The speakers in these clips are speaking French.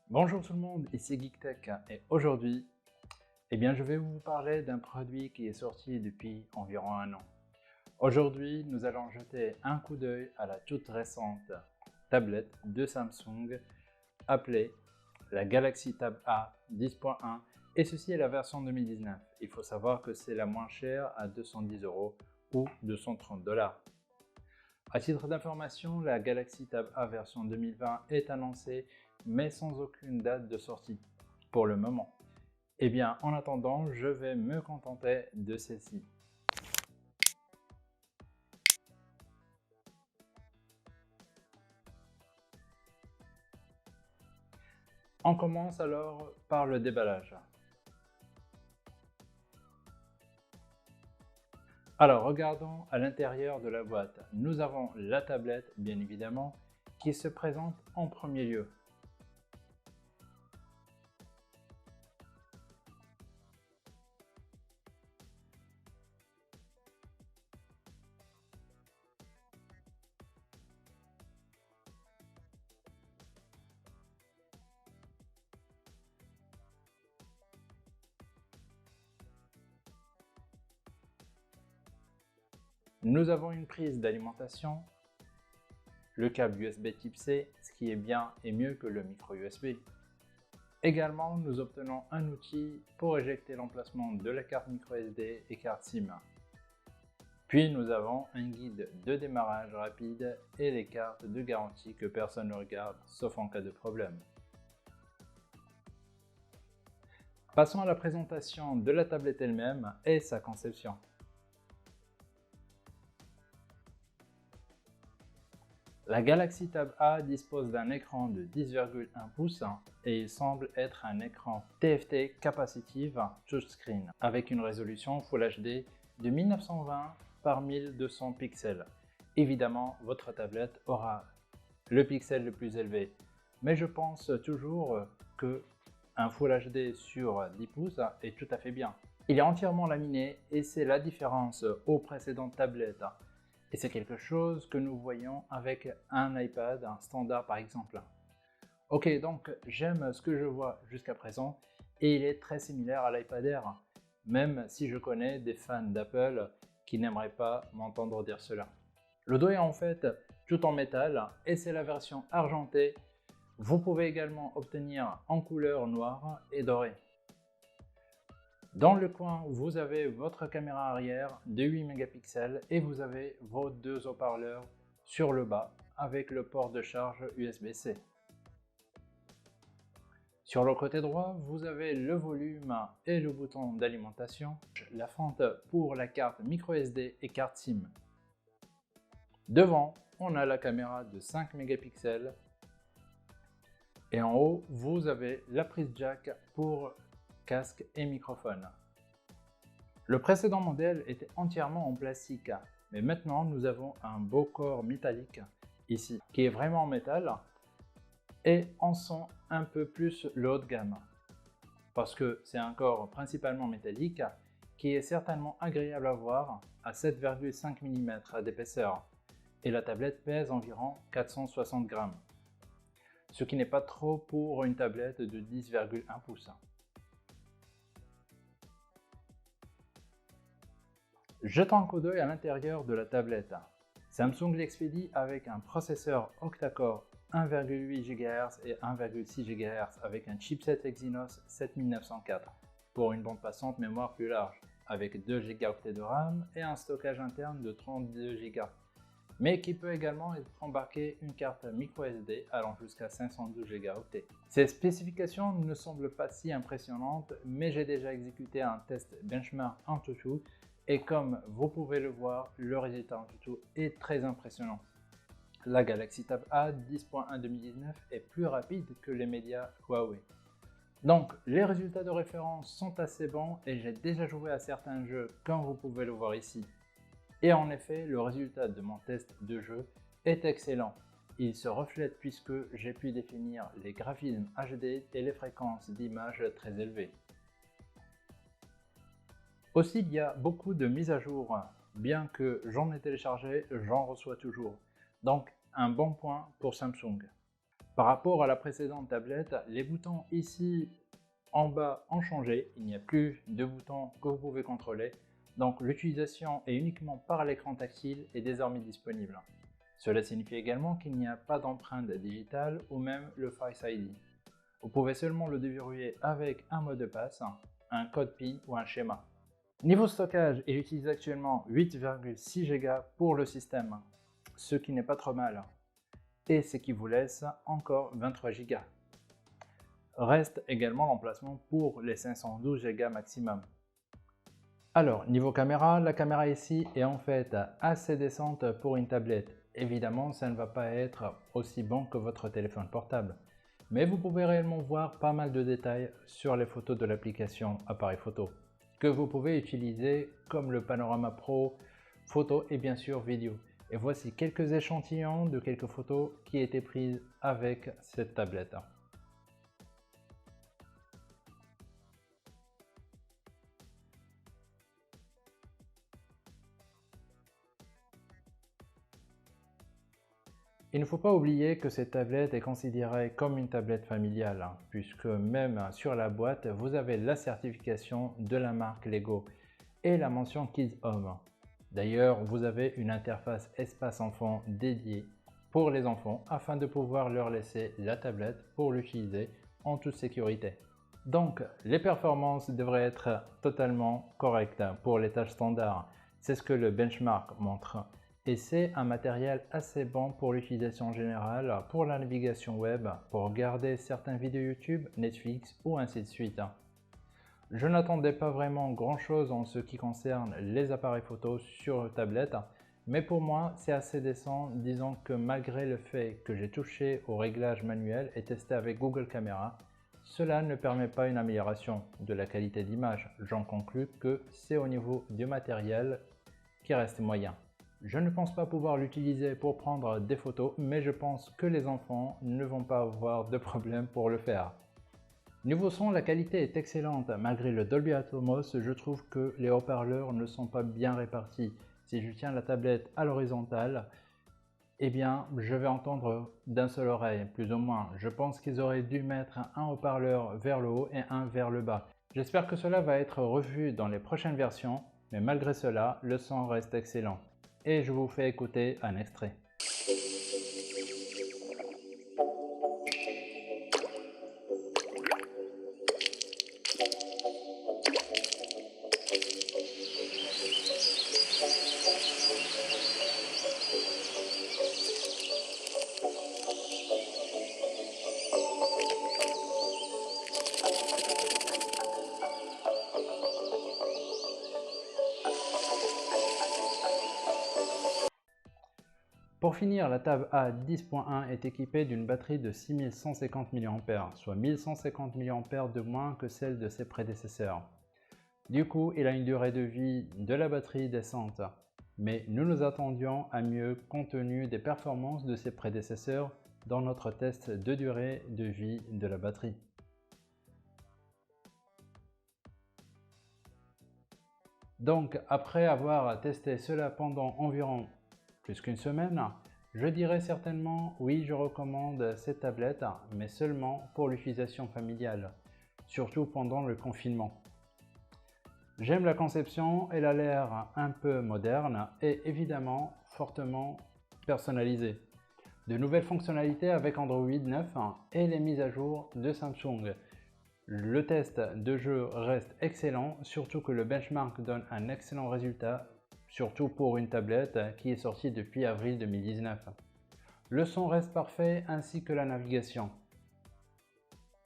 Bonjour tout le monde, ici GeekTech et aujourd'hui, je vais vous parler d'un produit qui est sorti depuis environ un an. Aujourd'hui, nous allons jeter un coup d'œil à la toute récente tablette de Samsung appelée la Galaxy Tab A 10.1 et ceci est la version 2019. Il faut savoir que c'est la moins chère à 210 € ou 230 $. À titre d'information, la Galaxy Tab A version 2020 est annoncée mais sans aucune date de sortie pour le moment. En attendant, je vais me contenter de celle-ci. On commence alors par le déballage. Alors regardons à l'intérieur de la boîte. Nous avons la tablette, bien évidemment, qui se présente en premier lieu. Nous avons une prise d'alimentation, le câble USB type C, ce qui est bien et mieux que le micro USB. Également, nous obtenons un outil pour éjecter l'emplacement de la carte microSD et carte SIM. Puis nous avons un guide de démarrage rapide et les cartes de garantie que personne ne regarde sauf en cas de problème. Passons à la présentation de la tablette elle-même et sa conception. La Galaxy Tab A dispose d'un écran de 10,1 pouces et il semble être un écran TFT Capacitive Touchscreen avec une résolution Full HD de 1920 par 1200 pixels. Évidemment, votre tablette aura le pixel le plus élevé, mais je pense toujours que un Full HD sur 10 pouces est tout à fait bien. Il est entièrement laminé et c'est la différence aux précédentes tablettes. Et c'est quelque chose que nous voyons avec un iPad, un standard par exemple. Ok, donc j'aime ce que je vois jusqu'à présent et il est très similaire à l'iPad Air, même si je connais des fans d'Apple qui n'aimeraient pas m'entendre dire cela. Le dos est en fait tout en métal et c'est la version argentée. Vous pouvez également obtenir en couleur noire et dorée. Dans le coin, vous avez votre caméra arrière de 8 mégapixels et vous avez vos deux haut-parleurs sur le bas avec le port de charge USB-C. Sur le côté droit, vous avez le volume et le bouton d'alimentation, la fente pour la carte microSD et carte SIM. Devant, on a la caméra de 5 mégapixels et en haut, vous avez la prise jack pour casque et microphone. Le précédent modèle était entièrement en plastique, mais maintenant nous avons un beau corps métallique ici, qui est vraiment en métal et on sent un peu plus le haut de gamme, parce que c'est un corps principalement métallique qui est certainement agréable à voir à 7,5 mm d'épaisseur et la tablette pèse environ 460 grammes, ce qui n'est pas trop pour une tablette de 10,1 pouces. Jetons un coup d'œil à l'intérieur de la tablette. Samsung l'expédie avec un processeur octa-core 1,8 GHz et 1,6 GHz avec un chipset Exynos 7904 pour une bande passante mémoire plus large avec 2 Go de RAM et un stockage interne de 32 Go, mais qui peut également être embarqué une carte microSD allant jusqu'à 512 Go. Ces spécifications ne semblent pas si impressionnantes, mais j'ai déjà exécuté un test benchmark AnTuTu et comme vous pouvez le voir, le résultat AnTuTu est très impressionnant. La Galaxy Tab A 10.1 2019 est plus rapide que les médias Huawei. Donc les résultats de référence sont assez bons et j'ai déjà joué à certains jeux comme vous pouvez le voir ici. Et en effet, le résultat de mon test de jeu est excellent. Il se reflète puisque j'ai pu définir les graphismes HD et les fréquences d'image très élevées. Aussi, il y a beaucoup de mises à jour. Bien que j'en ai téléchargé, j'en reçois toujours. Donc, un bon point pour Samsung. Par rapport à la précédente tablette, les boutons ici en bas ont changé, il n'y a plus de boutons que vous pouvez contrôler, donc l'utilisation est uniquement par l'écran tactile est désormais disponible. Cela signifie également qu'il n'y a pas d'empreinte digitale ou même le Face ID. Vous pouvez seulement le déverrouiller avec un mot de passe, un code PIN ou un schéma. Niveau stockage, il utilise actuellement 8,6 Go pour le système, ce qui n'est pas trop mal, et ce qui vous laisse encore 23 Go. Reste également l'emplacement pour les 512 Go maximum. Alors, niveau caméra, la caméra ici est en fait assez décente pour une tablette. Évidemment, ça ne va pas être aussi bon que votre téléphone portable. Mais vous pouvez réellement voir pas mal de détails sur les photos de l'application Appareil Photo, que vous pouvez utiliser comme le Panorama Pro, photo et bien sûr vidéo. Et voici quelques échantillons de quelques photos qui étaient prises avec cette tablette. Il ne faut pas oublier que cette tablette est considérée comme une tablette familiale, puisque même sur la boîte, vous avez la certification de la marque Lego et la mention Kids Home. D'ailleurs, vous avez une interface espace enfant dédiée pour les enfants afin de pouvoir leur laisser la tablette pour l'utiliser en toute sécurité. Donc, les performances devraient être totalement correctes pour les tâches standards. C'est ce que le benchmark montre. Et c'est un matériel assez bon pour l'utilisation générale, pour la navigation web, pour regarder certaines vidéos YouTube, Netflix ou ainsi de suite. Je n'attendais pas vraiment grand chose en ce qui concerne les appareils photo sur tablette, mais pour moi c'est assez décent, disons que malgré le fait que j'ai touché au réglage manuel et testé avec Google Caméra, cela ne permet pas une amélioration de la qualité d'image. J'en conclus que c'est au niveau du matériel qui reste moyen. Je ne pense pas pouvoir l'utiliser pour prendre des photos, mais je pense que les enfants ne vont pas avoir de problème pour le faire. Niveau son, la qualité est excellente. Malgré le Dolby Atmos, je trouve que les haut-parleurs ne sont pas bien répartis. Si je tiens la tablette à l'horizontale, eh bien, je vais entendre d'un seul oreille, plus ou moins. Je pense qu'ils auraient dû mettre un haut-parleur vers le haut et un vers le bas. J'espère que cela va être revu dans les prochaines versions, mais malgré cela, le son reste excellent. Et je vous fais écouter un extrait. Pour finir, la Tab A 10.1 est équipée d'une batterie de 6150 mAh, soit 1150 mAh de moins que celle de ses prédécesseurs. Du coup, il a une durée de vie de la batterie décente, mais nous nous attendions à mieux compte tenu des performances de ses prédécesseurs dans notre test de durée de vie de la batterie. Donc, après avoir testé cela pendant environ plus qu'une semaine, je dirais certainement oui, je recommande cette tablette, mais seulement pour l'utilisation familiale, surtout pendant le confinement. J'aime la conception, elle a l'air un peu moderne et évidemment fortement personnalisée. De nouvelles fonctionnalités avec Android 9 et les mises à jour de Samsung. Le test de jeu reste excellent, surtout que le benchmark donne un excellent résultat, surtout pour une tablette qui est sortie depuis avril 2019. Le son reste parfait ainsi que la navigation.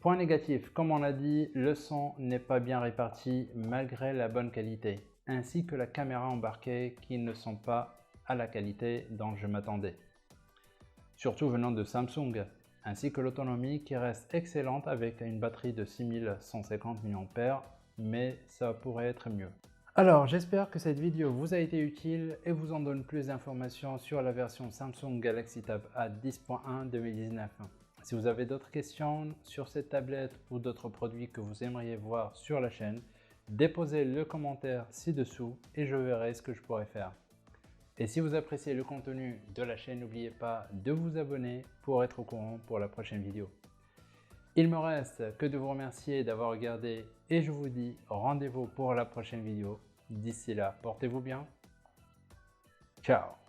Point négatif, comme on a dit, le son n'est pas bien réparti malgré la bonne qualité, ainsi que la caméra embarquée qui ne sont pas à la qualité dont je m'attendais. Surtout venant de Samsung, ainsi que l'autonomie qui reste excellente avec une batterie de 6150 mAh, mais ça pourrait être mieux. Alors, j'espère que cette vidéo vous a été utile et vous en donne plus d'informations sur la version Samsung Galaxy Tab A 10.1 2019. Si vous avez d'autres questions sur cette tablette ou d'autres produits que vous aimeriez voir sur la chaîne, déposez le commentaire ci-dessous et je verrai ce que je pourrais faire. Et si vous appréciez le contenu de la chaîne, n'oubliez pas de vous abonner pour être au courant pour la prochaine vidéo. Il me reste que de vous remercier d'avoir regardé et je vous dis rendez-vous pour la prochaine vidéo. D'ici là, portez-vous bien. Ciao.